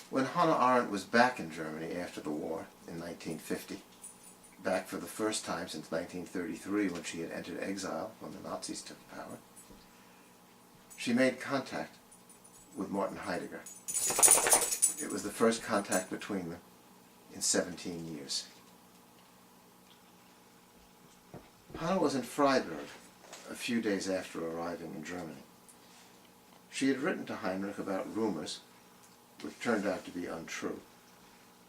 When Hannah Arendt was back in Germany after the war in 1950, back for the first time since 1933 when she had entered exile when the Nazis took power, she made contact with Martin Heidegger. It was the first contact between them in 17 years. Hannah was in Freiburg a few days after arriving in Germany. She had written to Heinrich about rumors, which turned out to be untrue,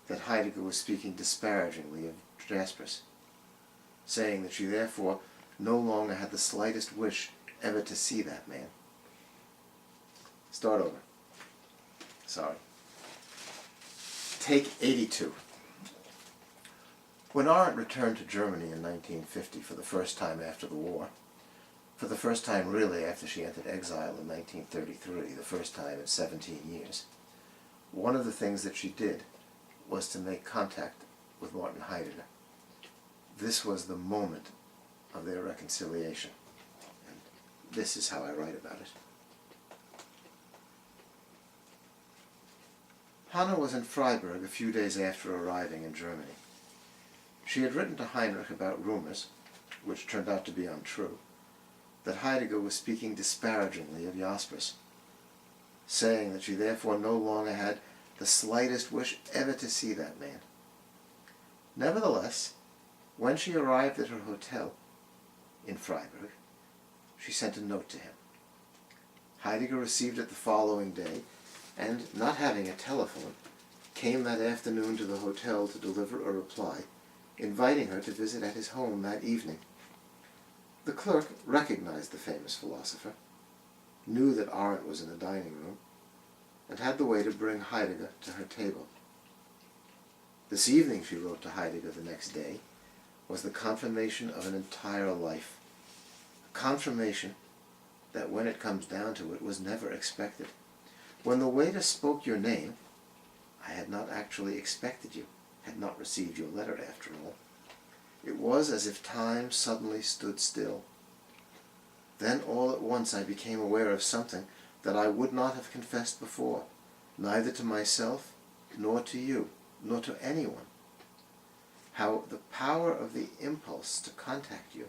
that Heidegger was speaking disparagingly of Jaspers, saying that she therefore no longer had the slightest wish ever to see that man. Start over. Sorry. Take 82. When Arendt returned to Germany in 1950 for the first time after the war, for the first time really after she entered exile in 1933, the first time in 17 years, one of the things that she did was to make contact with Martin Heidegger. This was the moment of their reconciliation, and this is how I write about it. Hannah was in Freiburg a few days after arriving in Germany. She had written to Heinrich about rumors, which turned out to be untrue, that Heidegger was speaking disparagingly of Jaspers, saying that she therefore no longer had the slightest wish ever to see that man. Nevertheless, when she arrived at her hotel in Freiburg, she sent a note to him. Heidegger received it the following day, and, not having a telephone, came that afternoon to the hotel to deliver a reply, inviting her to visit at his home that evening. The clerk recognized the famous philosopher, knew that Arendt was in the dining room, and had the way to bring Heidegger to her table. This evening, she wrote to Heidegger the next day, was the confirmation of an entire life. A confirmation that, when it comes down to it, was never expected. When the waiter spoke your name, I had not actually expected you, had not received your letter after all. It was as if time suddenly stood still. Then all at once I became aware of something that I would not have confessed before, neither to myself, nor to you, nor to anyone. How the power of the impulse to contact you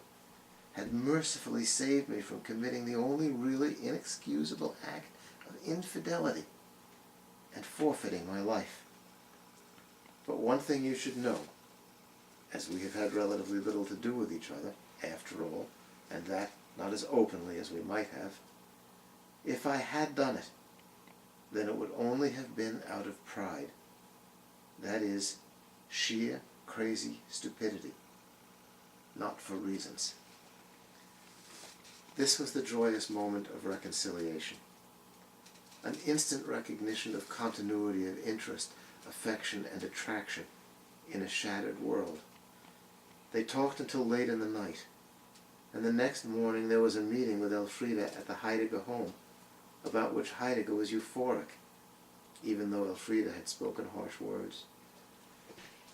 had mercifully saved me from committing the only really inexcusable act of infidelity and forfeiting my life. But one thing you should know, as we have had relatively little to do with each other, after all, and that not as openly as we might have, if I had done it, then it would only have been out of pride. That is, sheer, crazy stupidity, not for reasons. This was the joyous moment of reconciliation, an instant recognition of continuity of interest, affection, and attraction in a shattered world. They talked until late in the night, and the next morning there was a meeting with Elfriede at the Heidegger home, about which Heidegger was euphoric, even though Elfriede had spoken harsh words.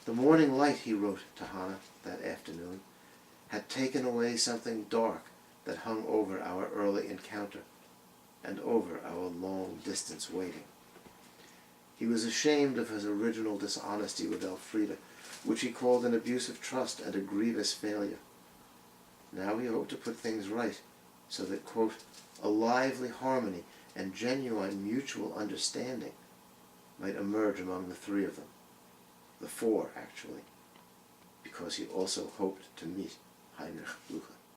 The morning light, he wrote to Hannah that afternoon, had taken away something dark that hung over our early encounter and over our long distance waiting. He was ashamed of his original dishonesty with Elfriede, which he called an abuse of trust and a grievous failure. Now he hoped to put things right, so that, quote, a lively harmony and genuine mutual understanding might emerge among the three of them. The four, actually, because he also hoped to meet Heinrich Blucher.